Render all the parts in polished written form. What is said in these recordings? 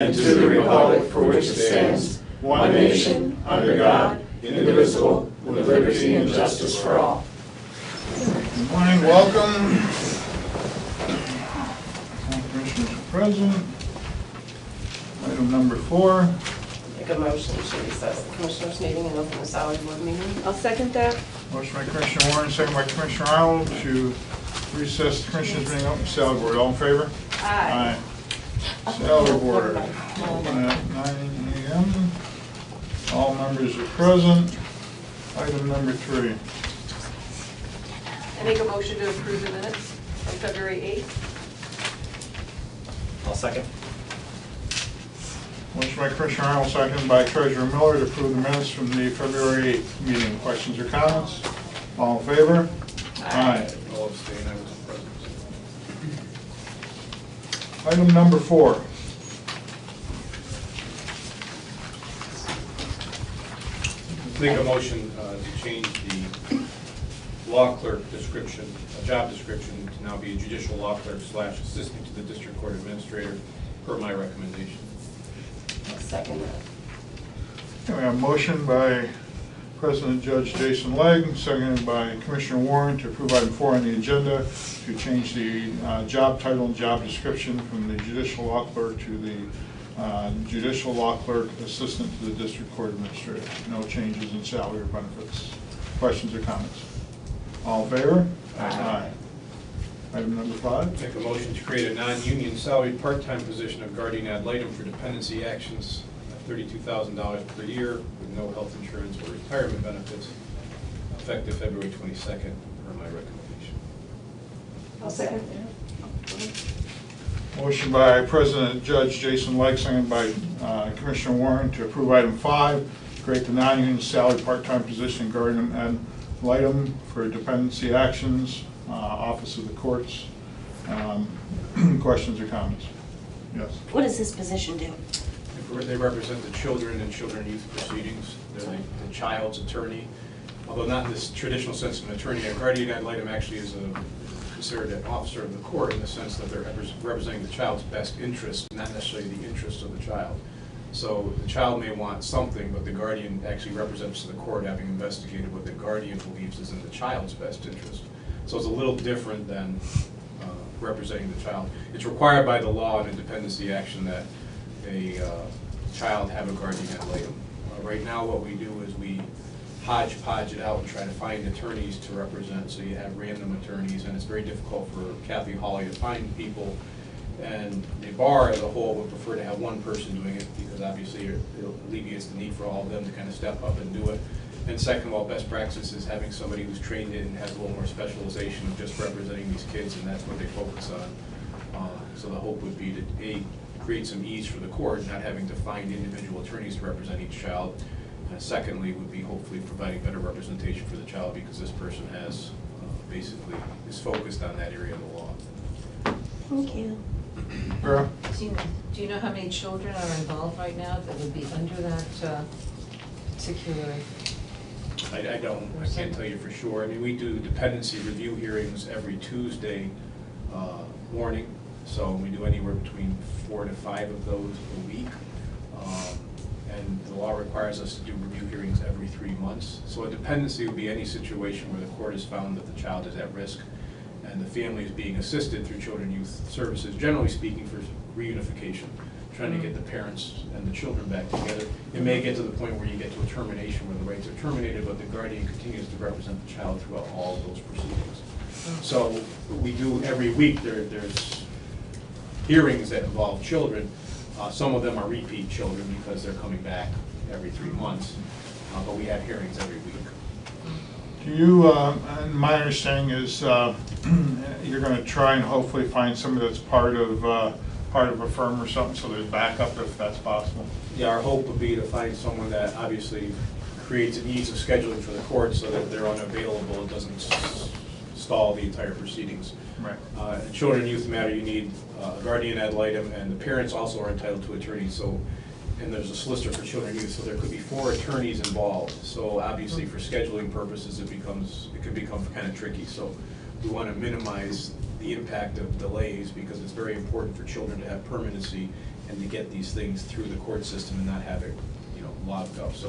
and to the republic for which it stands, one nation, under God, indivisible, with liberty and justice for all. Good morning, welcome. All commissioners are present. Item number 4. Make a motion to recess the commissioners' meeting and open the salary board meeting. I'll second that. Motion by Commissioner Warren, second by Commissioner Arnold to recess the commissioners meeting, open salary board. All in favor? Aye. Salary board, open at 9 a.m. All members are present. Item number 3. I make a motion to approve the minutes from February 8th. I'll second. Motion by Commissioner Arnold, second by Treasurer Miller to approve the minutes from the February 8th meeting. Questions or comments? All in favor? Aye. I'll abstain, I wasn't present. Item number 4. Make a motion to change the law clerk description, job description, to now be a judicial law clerk / assistant to the district court administrator, per my recommendation. I'll second that. Okay, we have a motion by President Judge Jason Legg, seconded by Commissioner Warren to approve item 4 on the agenda to change the job title and job description from the judicial law clerk to the judicial law clerk assistant to the district court administrator. No changes in salary or benefits. Questions or comments? All in favor? Aye. Item number 5. Make a motion to create a non-union salaried part-time position of guardian ad litem for dependency actions at $32,000 per year with no health insurance or retirement benefits, effective February 22nd, per my recommendation. I'll second. Motion by President Judge Jason Legg, seconded by Commissioner Warren to approve item 5, create the non-union salary part-time position guardian ad litem for dependency actions, Office of the Courts. Questions or comments? Yes. What does this position do? They represent the children and children and youth proceedings. They're the child's attorney. Although not in this traditional sense of an attorney, a guardian ad litem actually is considered an officer of the court in the sense that they're representing the child's best interest, not necessarily the interest of the child. So the child may want something, but the guardian actually represents the court, having investigated what the guardian believes is in the child's best interest. So it's a little different than representing the child. It's required by the law in a dependency action that a child have a guardian ad litem. Right now what we do is we hodgepodge it out and try to find attorneys to represent, so you have random attorneys, and it's very difficult for Kathy Hawley to find people, and the bar as a whole would prefer to have one person doing it because obviously it alleviates the need for all of them to kind of step up and do it. And second of all, best practice is having somebody who's trained in and has a little more specialization of just representing these kids, and that's what they focus on. So the hope would be to A, create some ease for the court, not having to find individual attorneys to represent each child. Secondly, would be hopefully providing better representation for the child because this person has basically is focused on that area of the law. Thank you. Vera? Do you know how many children are involved right now that would be under that security? I don't. I can't tell you for sure. I mean, we do dependency review hearings every Tuesday morning, so we do anywhere between 4 to 5 of those a week. And the law requires us to do review hearings every 3 months. So a dependency would be any situation where the court has found that the child is at risk and the family is being assisted through Children and Youth Services, generally speaking for reunification, trying to get the parents and the children back together. It may get to the point where you get to a termination where the rights are terminated, but the guardian continues to represent the child throughout all of those proceedings. So we do every week, there's hearings that involve children. Some of them are repeat children because they're coming back every 3 months, but we have hearings every week. Do you, and my understanding is you're going to try and hopefully find somebody that's part of a firm or something, so there's backup if that's possible? Yeah, our hope would be to find someone that obviously creates an ease of scheduling for the court so that they're unavailable and doesn't stall the entire proceedings. Right. In Children and Youth Matter, you need a guardian ad litem, and the parents also are entitled to attorneys. So, and there's a solicitor for children and youth, so there could be 4 attorneys involved. So obviously, for scheduling purposes, it could become kind of tricky. So we want to minimize the impact of delays because it's very important for children to have permanency and to get these things through the court system and not have it, logged up. So,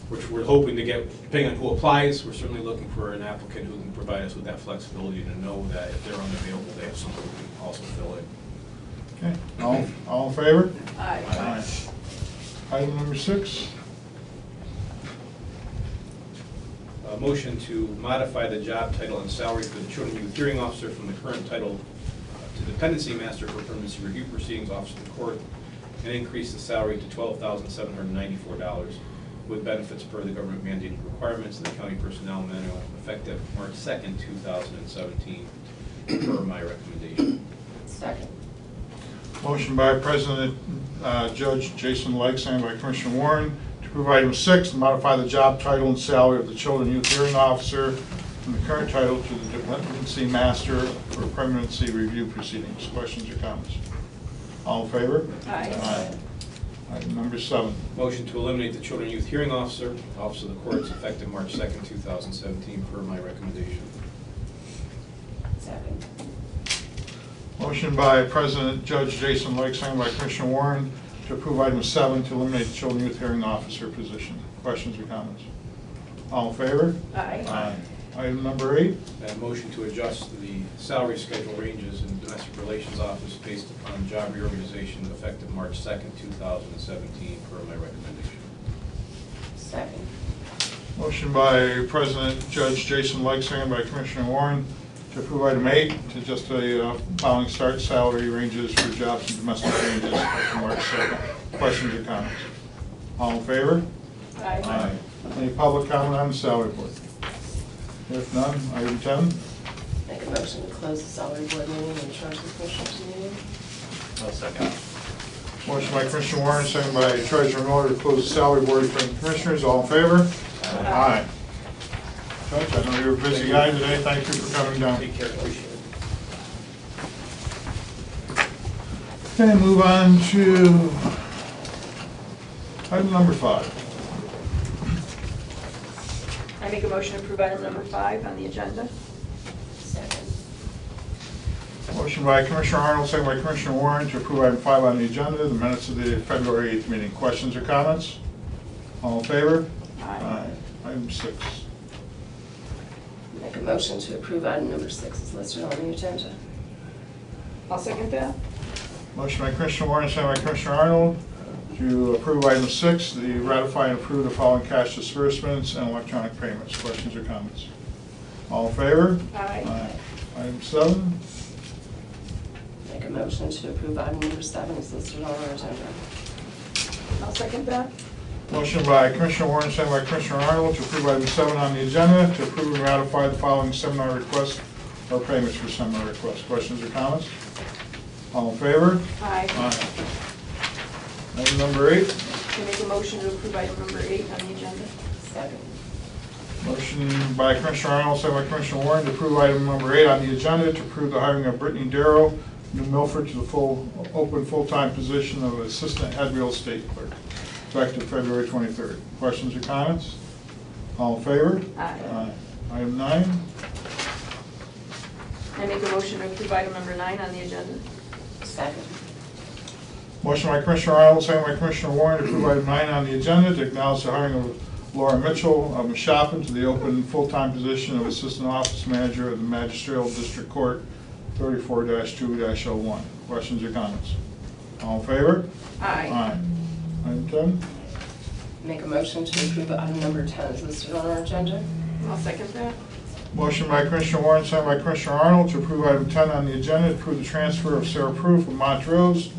which we're hoping to get, depending on who applies, we're certainly looking for an applicant who can provide us with that flexibility to know that if they're unavailable, they have someone who can also fill in. Okay, all in favor? Aye. Aye. Item number 6. A motion to modify the job title and salary for the Children and Youth Hearing Officer from the current title to Dependency Master for Permanency Review Proceedings Officer of the Court, and increase the salary to $12,794 with benefits per the government mandated requirements of the County Personnel Manual effective March 2nd, 2017, per my recommendation. Second. Motion by President Judge Jason Legg, seconded by Commissioner Warren, to approve item 6, to modify the job title and salary of the Children and Youth Hearing Officer from the current title to the Dependency Master for Permanency Review Proceedings. Questions or comments? All in favor? Aye. Item number 7. Motion to eliminate the Children and Youth Hearing Officer, Office of the Courts, effective March 2nd, 2017, per my recommendation. Second. Motion by President Judge Jason Legg, seconded by Commissioner Warren, to approve item 7, to eliminate the Children and Youth Hearing Officer position. Questions or comments? All in favor? Aye. Item number 8. And motion to adjust the salary schedule ranges in the Domestic Relations Office based upon job reorganization effective March 2nd, 2017, per my recommendation. Second. Motion by President Judge Jason Legg, seconded by Commissioner Warren, to approve item 8, to adjust the following start salary ranges for jobs and domestic ranges effective March 2nd. Questions or comments? All in favor? Aye. Any public comment on the salary board? If none, item 10. Make a motion to close the salary board meeting and charge the commissioners meeting. I'll second. Motion by Commissioner Warren, seconded by Treasurer Miller, to close the salary board for the commissioners. All in favor? Aye. Judge, I know you're a busy guy today. Thank you for coming down. Take care, appreciate it. Okay, move on to item number 5. I make a motion to approve item number 5 on the agenda. Second. Motion by Commissioner Arnold, second by Commissioner Warren, to approve item 5 on the agenda, the minutes of the February 8th meeting. Questions or comments? All in favor? Aye. Item 6. Make a motion to approve item number 6 is listed on the agenda. I'll second that. Motion by Commissioner Warren, second by Commissioner Arnold, to approve item 6, the ratify and approve the following cash disbursements and electronic payments. Questions or comments? All in favor? Aye. Item 7. Make a motion to approve item number 7 is listed on our agenda. I'll second that. Motion by Commissioner Warren, second by Commissioner Arnold, to approve item 7 on the agenda, to approve and ratify the following seminar requests or payments for seminar requests. Questions or comments? All in favor? Aye. Item number 8. I make a motion to approve item number 8 on the agenda. Second. Motion by Commissioner Arnold, second by Commissioner Warren, to approve item number 8 on the agenda, to approve the hiring of Brittany Darrow, New Milford, to the full-time position of Assistant Head Real Estate Clerk, effective February 23rd. Questions or comments? All in favor? Aye. Item 9. I make a motion to approve item number 9 on the agenda. Second. Motion by Commissioner Arnold, second by Commissioner Warren, to approve item 9 on the agenda, to acknowledge the hiring of Laura Mitchell of Mashopin to the open full-time position of Assistant Office Manager of the Magisterial District Court, 34-2-01. Questions or comments? All in favor? Aye. Item 10. Make a motion to approve item number 10 is listed on our agenda. I'll second that. Motion by Commissioner Warren, second by Commissioner Arnold, to approve item 10 on the agenda, to approve the transfer of Sarah Proof of Montrose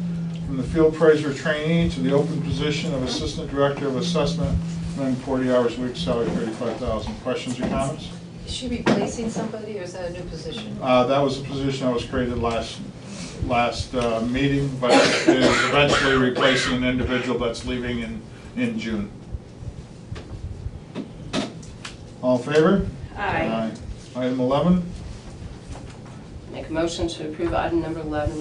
from the Field Appraiser Trainee to the open position of Assistant Director of Assessment, and 40 hours a week, salary $35,000. Questions or comments? Is she replacing somebody, or is that a new position? That was a position that was created last meeting, but it is eventually replacing an individual that's leaving in June. All in favor? Aye. Item 11. Make a motion to approve item number 11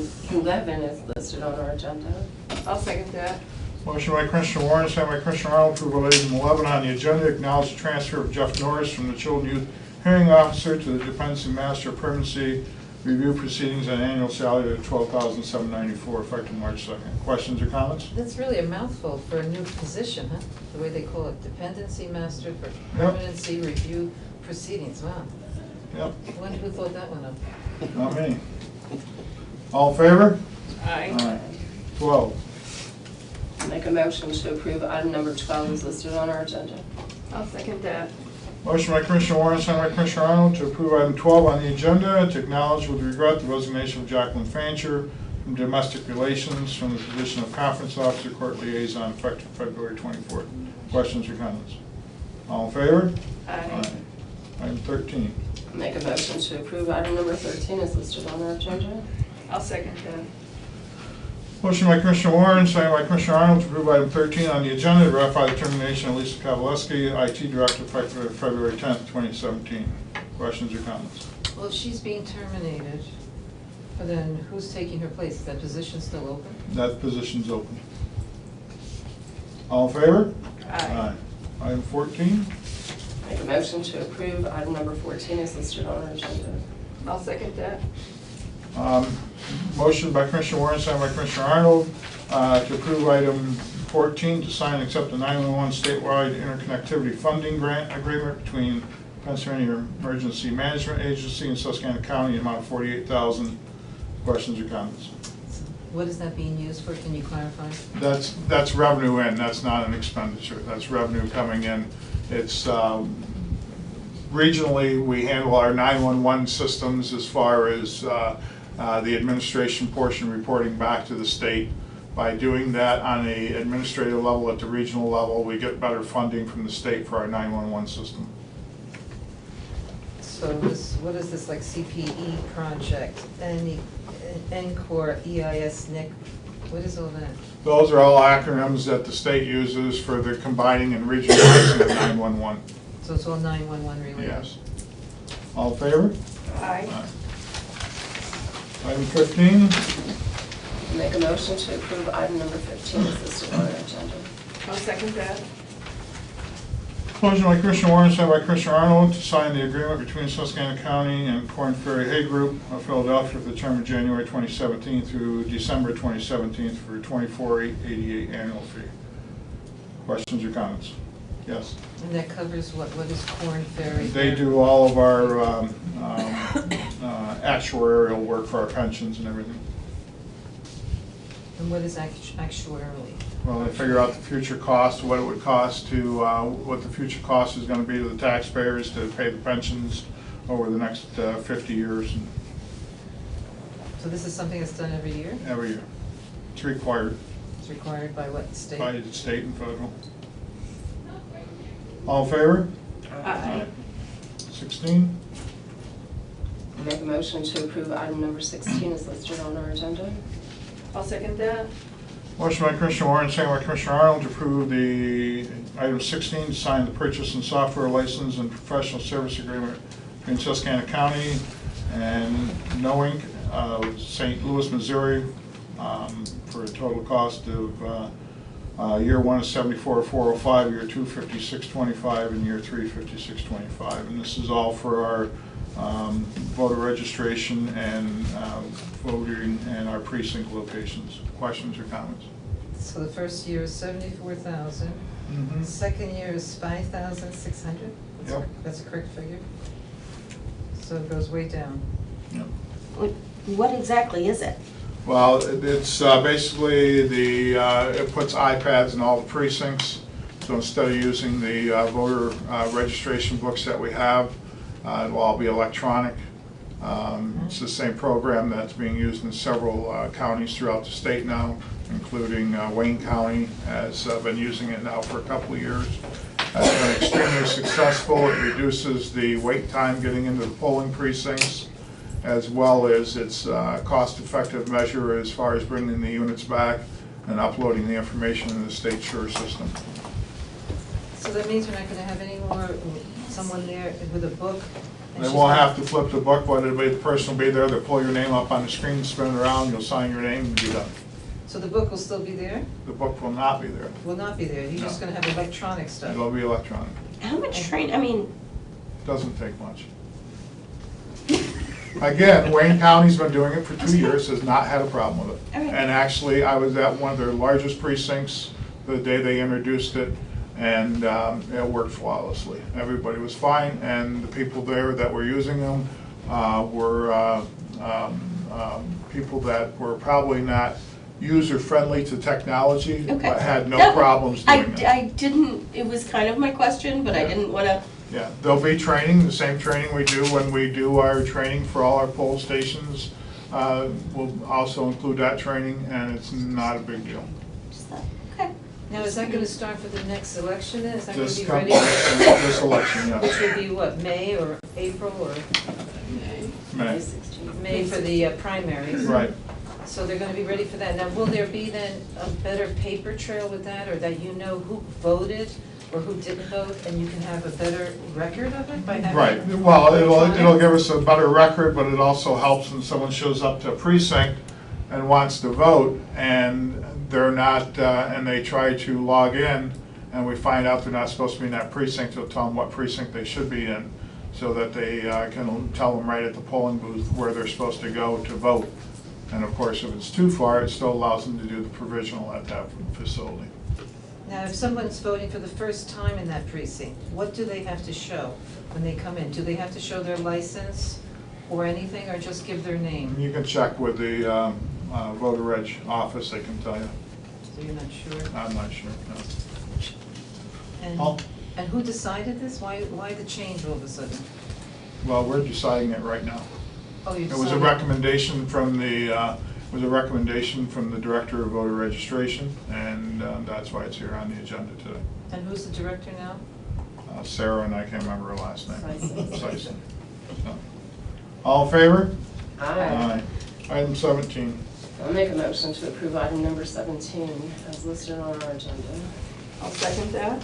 is listed on our agenda. I'll second that. Motion by Commissioner Warren, second by Commissioner Arnold, to approve item 11 on the agenda, acknowledge the transfer of Jeff Norris from the Children and Youth Hearing Officer to the Dependency Master of Permanency review proceedings and annual salary of $12,794 effective March 2nd. Questions or comments? That's really a mouthful for a new position, huh? The way they call it, dependency master for permanency review proceedings, wow. Yep, Who thought that one up? not me. All in favor? Aye. Aye. 12. Make a motion to approve item number 12 is listed on our agenda. I'll second that. Motion by Commissioner Warren, second by Commissioner Arnold to approve item 12 on the agenda, to acknowledge with regret the resignation of Jacqueline Fancher from Domestic Relations from the position of Conference Officer Court Liaison effective February 24th. Questions or comments? All in favor? Aye. Item 13. Make a motion to approve item number 13 is listed on our agenda. I'll second that. Motion by Commissioner Warren, second by Commissioner Arnold to approve item 13 on the agenda, to ratify the termination of Lisa Kowaleski, IT Director, effective February 10th, 2017. Questions or comments? Well, if she's being terminated, then who's taking her place? Is that position still open? That position's open. All in favor? Aye. Item 14. Make a motion to approve item number 14 is listed on our agenda. I'll second that. Motion by Commissioner Warren, second by Commissioner Arnold, to approve item 14, to sign and accept the 911 statewide interconnectivity funding grant agreement between Pennsylvania Emergency Management Agency and Susquehanna County, in amount of $48,000. Questions or comments? What is that being used for? Can you clarify? That's revenue in, that's not an expenditure. That's revenue coming in. It's regionally, we handle our 911 systems as far as the administration portion reporting back to the state. By doing that on a administrative level at the regional level, we get better funding from the state for our 911 system. So what is this, like CPE project, NCORE, EIS, NIC? What is all that? Those are all acronyms that the state uses for the combining and regionalizing of 911. So it's all 911 related? Yes. All in favor? Aye. Item 15. Make a motion to approve item number 15 is listed on our agenda. I'll second that. Motion by Commissioner Warren, second by Commissioner Arnold, to sign the agreement between Susquehanna County and Korn Ferry Hay Group of Philadelphia for the term of January 2017 through December 2017 for $24,888 annual fee. Questions or comments? Yes. And that covers what is Korn Ferry? They do all of our actuarial work for our pensions and everything. And what is actuarially? Well, they figure out the future cost, what it would cost to, what the future cost is going to be to the taxpayers to pay the pensions over the next 50 years. So this is something that's done every year? Every year. It's required It's required by what state? by the state and federal. All in favor? Aye. 16. Make a motion to approve item number 16 is listed on our agenda. I'll second that. Motion by Commissioner Warren, second by Commissioner Arnold to approve the item 16, to sign the purchase and software license and professional service agreement between Susquehanna County and No Inc. of St. Louis, Missouri, for a total cost of year 1 is $74,405, year 2 $56,25, and year 3 $56,25. And this is all for our voter registration and voting and our precinct locations. Questions or comments? So the first year is 74,000. Mhm. Second year is 5,600? Yep. That's a correct figure? So it goes way down. Yep. What exactly is it? Well, it's basically it puts iPads in all the precincts. So instead of using the voter registration books that we have, it will all be electronic. It's the same program that's being used in several counties throughout the state now, including Wayne County has been using it now for a couple of years. It's been extremely successful. It reduces the wait time getting into the polling precincts, as well as its cost-effective measure as far as bringing the units back and uploading the information in the state SURE system. So that means we're not going to have any more someone there with a book? and They she's won't gonna- have to flip the book, but the person will be there, they'll pull your name up on the screen, spin it around, you'll sign your name, and be done. So the book will still be there? The book will not be there. Will not be there? You're just No. going to have electronic stuff? It'll be electronic. How much train, I mean, Doesn't take much. Again, Wayne County's been doing it for 2 years, has not had a problem with it. All right. And actually, I was at one of their largest precincts the day they introduced it, and it worked flawlessly. Everybody was fine, and the people there that were using them were people that were probably not user-friendly to technology, Okay. but had no That- problems doing it. I didn't, it was kind of my question, but I didn't want to, Yeah, there'll be training, the same training we do when we do our training for all our poll stations. We'll also include that training, and it's not a big deal. just thought, okay. Now, is that gonna start for the next election then? Is that gonna This be com- ready? this election, Which yes. would be what, May or April or May. 16th. May for the primaries? Right. So they're gonna be ready for that. Now, will there be then a better paper trail with that, or that you know who voted or who didn't vote, and you can have a better record of it by having? Right, well, it'll give us a better record, but it also helps when someone shows up to a precinct and wants to vote, and they're not, and they try to log in, and we find out they're not supposed to be in that precinct, it'll tell them what precinct they should be in, so that they can tell them right at the polling booth where they're supposed to go to vote. And of course, if it's too far, it still allows them to do the provisional at that facility. Now, if someone's voting for the first time in that precinct, what do they have to show when they come in? Do they have to show their license or anything, or just give their name? You can check with the voter reg office, they can tell you. So you're not sure? I'm not sure, no. And, Oh. and who decided this? Why the change all of a sudden? Well, we're deciding it right now. Oh, you It was a decided- recommendation from the Director of Voter Registration, and that's why it's here on the agenda today. And who's the director now? Sarah, and I can't remember her last name. Sison. Sison. So, all in favor? Aye. Item 17. I'll make a motion to approve item number 17 as listed on our agenda. I'll second that.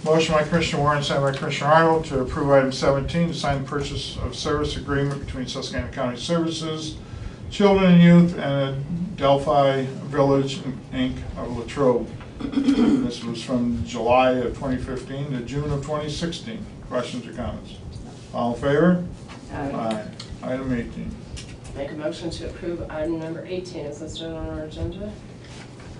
Motion by Commissioner Warren, second by Commissioner Arnold, to approve item 17, to sign the purchase of service agreement between Susquehanna County Services, Children and Youth, and Delphi Village, Inc. of Latrobe. This was from July of 2015 to June of 2016. Questions or comments? All in favor? Aye. Item 18. Make a motion to approve item number 18 as listed on our agenda.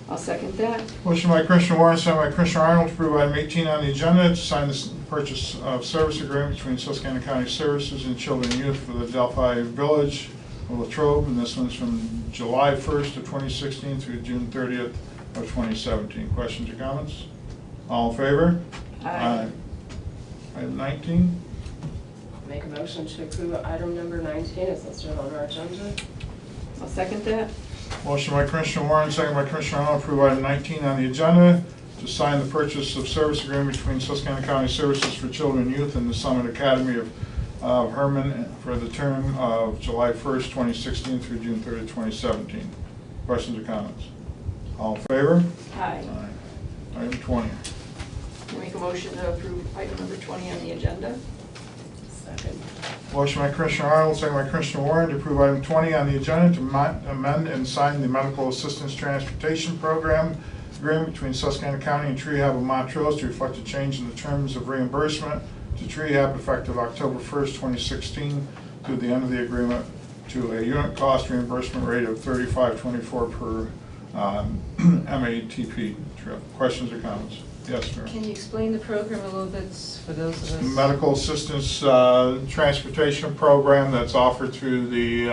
I'll second that. Motion by Commissioner Warren, second by Commissioner Arnold, to approve item 18 on the agenda, to sign the purchase of service agreement between Susquehanna County Services and Children and Youth for the Delphi Village of Latrobe, and this one's from July 1st of 2016 through June 30th of 2017. Questions or comments? All in favor? Aye. Item 19. Make a motion to approve item number 19 as listed on our agenda. I'll second that. Motion by Commissioner Warren, second by Commissioner Arnold, to approve item 19 on the agenda, to sign the purchase of service agreement between Susquehanna County Services for Children and Youth and the Summit Academy of Herman for the term of July 1st, 2016 through June 30th, 2017. Questions or comments? All in favor? Aye. Item 20. Make a motion to approve item number 20 on the agenda. Second. Motion by Commissioner Arnold, second by Commissioner Warren, to approve item 20 on the agenda, to amend and sign the Medical Assistance Transportation Program agreement between Susquehanna County and Tree Hub of Montrose to reflect a change in the terms of reimbursement to Tree Hub effective October 1st, 2016 through the end of the agreement to a unit cost reimbursement rate of $35.24 per MATP trip. Questions or comments? Yes, ma'am. Can you explain the program a little bit for those of us? Medical Assistance Transportation Program that's offered through the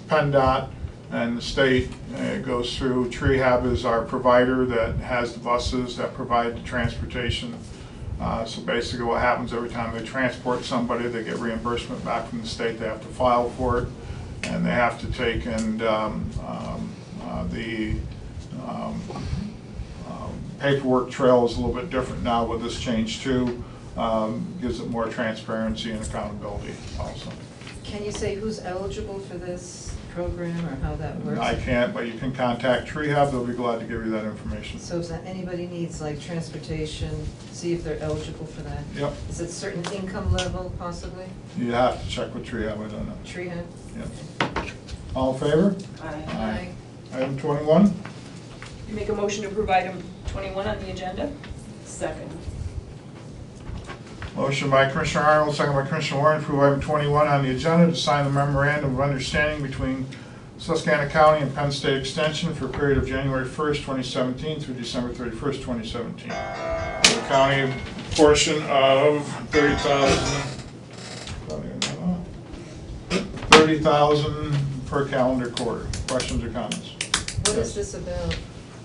PennDOT and the state. It goes through, Tree Hub is our provider that has the buses that provide the transportation. So basically what happens every time they transport somebody, they get reimbursement back from the state. They have to file for it, and they have to take and the paperwork trail is a little bit different now with this change too. Gives it more transparency and accountability also. Can you say who's eligible for this program or how that works? I can't, but you can contact Tree Hub. They'll be glad to give you that information. So if anybody needs like transportation, see if they're eligible for that? Yep. Is it certain income level possibly? You have to check with Tree Hub, I don't know. Tree Hub? Yep. All in favor? Aye. Item 21. You make a motion to approve item 21 on the agenda. Second. Motion by Commissioner Arnold, second by Commissioner Warren, to approve item 21 on the agenda to sign the memorandum of understanding between Susquehanna County and Penn State Extension for a period of January 1st, 2017 through December 31st, 2017. The county portion of $30,000 per calendar quarter. Questions or comments? What is this about?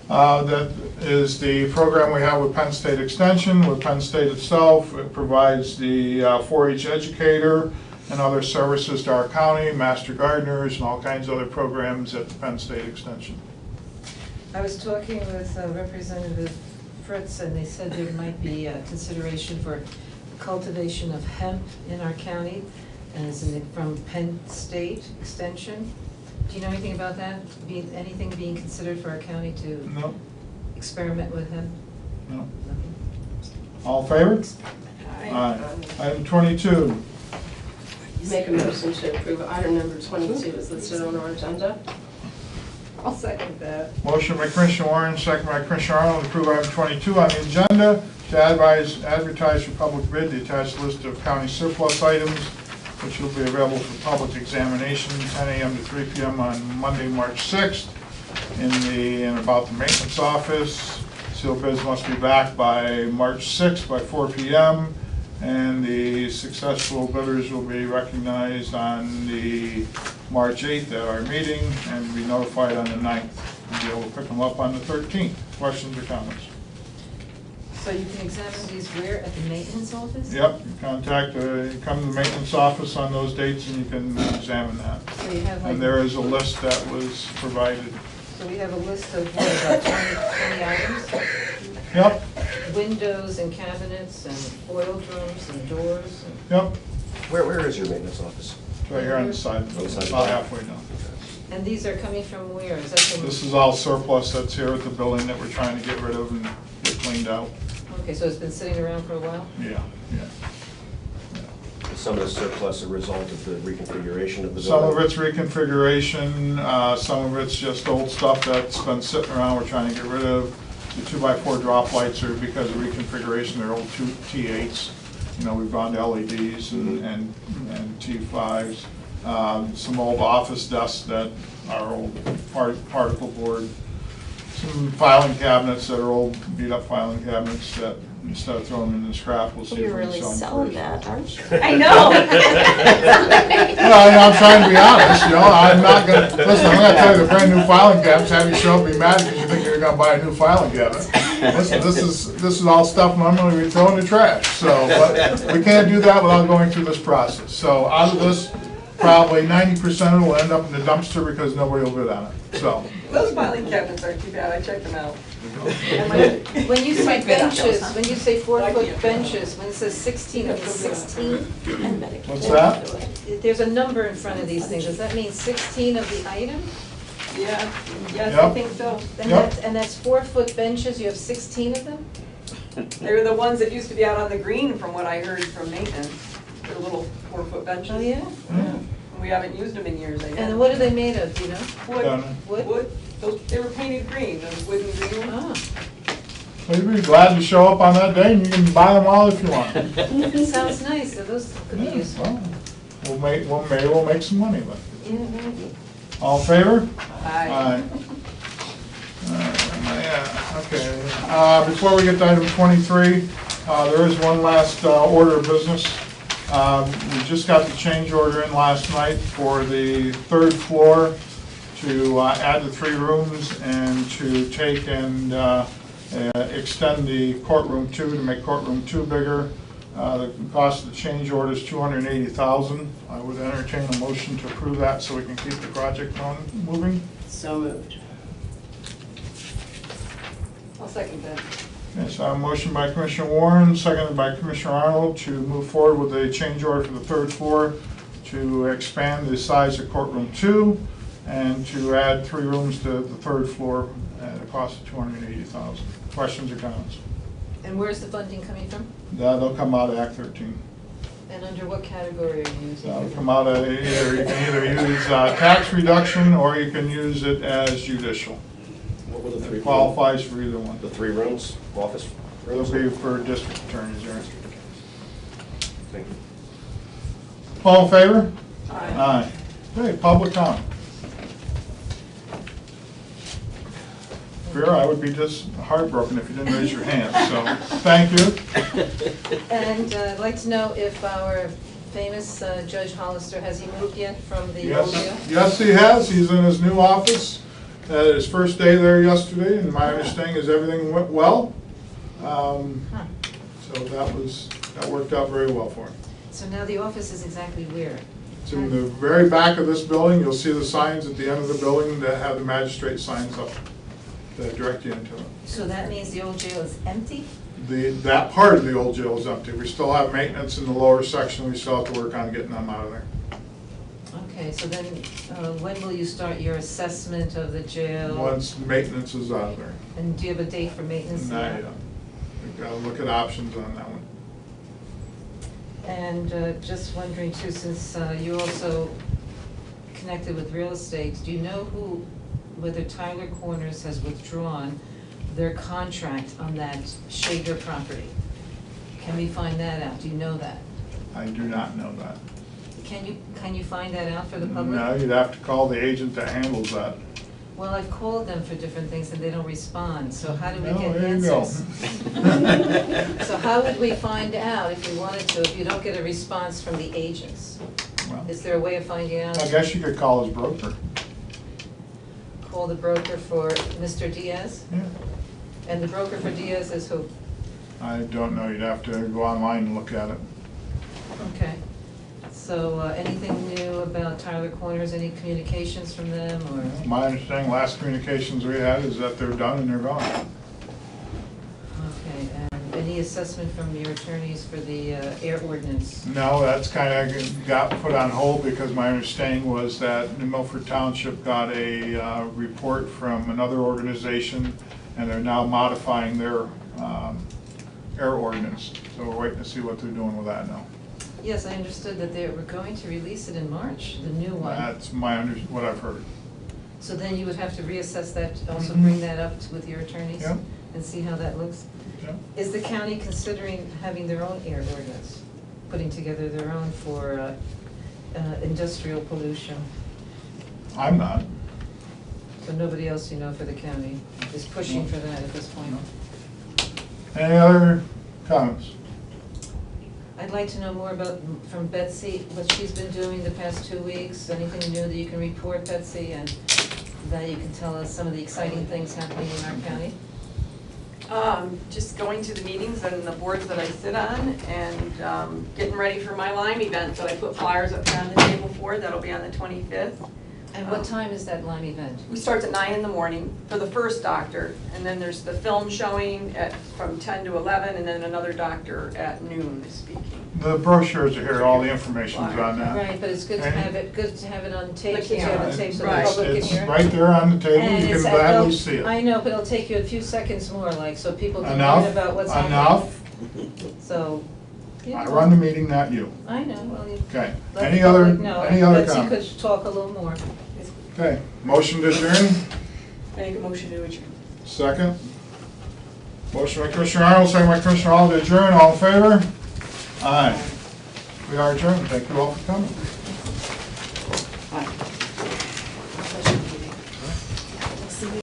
That is the program we have with Penn State Extension. With Penn State itself, it provides the 4-H educator and other services to our county, master gardeners, and all kinds of other programs at the Penn State Extension. I was talking with Representative Fritz, and they said there might be a consideration for cultivation of hemp in our county, and it's from Penn State Extension. Do you know anything about that? Anything being considered for our county to No, experiment with hemp? no. All in favor? Aye. Item 22. Make a motion to approve item number 22 is listed on our agenda. I'll second that. Motion by Commissioner Warren, second by Commissioner Arnold, to approve item 22 on the agenda to advertise for public bid the attached list of county surplus items, which will be available for public examination 10 a.m. to 3 p.m. on Monday, March 6th in about the maintenance office. Sealed bids must be back by March 6th by 4 p.m. and the successful bidders will be recognized on the March 8th at our meeting and be notified on the 9th. We'll be able to pick them up on the 13th. Questions or comments? So you can examine these where, at the maintenance office? Yep, you come to the maintenance office on those dates and you can examine that. So you have like, And there is a list that was provided. so we have a list of what, about 20 items? Yep, Windows and cabinets and oil drums and doors. And yep, Where is your maintenance office? it's right here on the side, On the side. about halfway down. And these are coming from where? Is that from? This is all surplus that's here at the building that we're trying to get rid of and get cleaned out. Okay, so it's been sitting around for a while? Yeah, yeah. Is some of the surplus a result of the reconfiguration of the building? Some of it's reconfiguration, some of it's just old stuff that's been sitting around we're trying to get rid of. The 2x4 drop lights are because of reconfiguration, they're old T8s. You know, we've gone to LEDs and T5s. Some old office desks that are old particle board. Some filing cabinets that are old beat up filing cabinets that instead of throwing them in the scrap, we'll see if You're we can really sell them selling first. that, aren't you? I know. Well, I'm trying to be honest, you know, I'm not gonna, listen, I'm gonna tell you the brand new filing cabinets, have you show up, be mad because you think you're gonna buy a new filing cabinet. Listen, this is all stuff normally we throw in the trash, so, but we can't do that without going through this process. So out of this, probably 90% of it will end up in the dumpster because nobody will bid on it, so. Those filing cabinets aren't too bad, I checked them out. When you say might fit on those, benches, huh? when you say Why 4-foot can't- benches, when it says 16, it means 16? What's that? There's a number in front of these things, does that mean 16 of the item? Yeah, yes, Yep. I think so. And that's 4-foot benches, you have 16 of them? They were the ones that used to be out on the green, from what I heard from maintenance. They're little 4-foot benches. Oh, yeah? Yeah. We haven't used them in years, I guess. And what are they made of, do you know? Wood. Done. Wood? Wood. They were painted green, those wooden green ones. Ah, Well, you'd be glad to show up on that day and you can buy them all if you want. sounds nice, so those could be Yeah, useful. well, maybe we'll make some money, but. Yeah, maybe. All in favor? Aye. Yeah, okay. Before we get to item 23, there is one last order of business. We just got the change order in last night for the third floor to add the 3 rooms and to take and extend the courtroom 2 to make courtroom 2 bigger. The cost of the change order is $280,000. I would entertain a motion to approve that so we can keep the project moving. So moved. I'll second that. Yes, a motion by Commissioner Warren, seconded by Commissioner Arnold to move forward with a change order for the third floor to expand the size of courtroom 2 and to add 3 rooms to the third floor at a cost of $280,000. Questions or comments? And where's the funding coming from? That'll come out of Act 13. And under what category are you using? That'll come out of you can either use tax reduction or you can use it as judicial. What were the 3? It qualifies for either one. The 3 rooms, office It'll rooms? be for district attorneys, right? Thank you. All in favor? Aye. Okay, public comment. Vera, I would be just heartbroken if you didn't raise your hand, so thank you. And I'd like to know if our famous Judge Hollister, has he moved yet from the old jail? Yes, he has. He's in his new office. His first day there yesterday, and my understanding is everything went well. So that worked out very well for him. So now the office is exactly where? It's in the very back of this building. You'll see the signs at the end of the building that have the magistrate signs up that direct you into it. So that means the old jail is empty? That part of the old jail is empty. We still have maintenance in the lower section. We still have to work on getting them out of there. Okay, so then when will you start your assessment of the jail? Once maintenance is out of there. And do you have a date for maintenance? Not yet. We've got to look at options on that one. And just wondering too, since you're also connected with real estate, do you know whether Tyler Corners has withdrawn their contract on that Shager property? Can we find that out? Do you know that? I do not know that. Can you find that out for the public? No, you'd have to call the agent that handles that. Well, I've called them for different things and they don't respond, so how do we No, get there you go. answers? So how would we find out if we wanted to, if you don't get a response from the agents? Well, Is there a way of finding out? I guess you could call his broker. Call the broker for Mr. Diaz? Yeah. And the broker for Diaz is who? I don't know. You'd have to go online and look at it. Okay. So anything new about Tyler Corners, any communications from them or? My understanding, last communications we had is that they're done and they're gone. Okay, and any assessment from your attorneys for the air ordinance? No, that's kind of got put on hold because my understanding was that New Milford Township got a report from another organization and they're now modifying their air ordinance. So we're waiting to see what they're doing with that now. Yes, I understood that they were going to release it in March, the new one. That's what I've heard. So then you would have to reassess that, also bring that up with your attorneys? Yep. And see how that looks? Yep. Is the county considering having their own air ordinance, putting together their own for industrial pollution? I'm not. So nobody else you know for the county is pushing for that at this point? Any other comments? I'd like to know more about, from Betsy, what she's been doing the past 2 weeks, anything new that you can report, Betsy, and that you can tell us some of the exciting things happening in our county? Just going to the meetings and the boards that I sit on and getting ready for my Lyme event that I put flyers up there on the table for. That'll be on the 25th. And what time is that Lyme event? We start at 9 in the morning for the first doctor, and then there's the film showing from 10 to 11, and then another doctor at noon speaking. The brochures are here, all the information's on that. Right, but it's good to have it on tape, The so you have camera. the tape so the Right. public can It's hear it. right there on the table, And you can it's- gladly it'll- see it. I know, but it'll take you a few seconds more, like, so people can Enough, learn about what's happening. enough. So. yeah, I run the meeting, not you. I know, well, you. Okay, let any the other, public know. any other Betsy comments? could talk a little more. Okay, motion to adjourn, Make a motion to adjourn. second. Motion by Commissioner Arnold, second by Commissioner Hall to adjourn, all in favor? Aye. We are adjourned, thank you all for coming.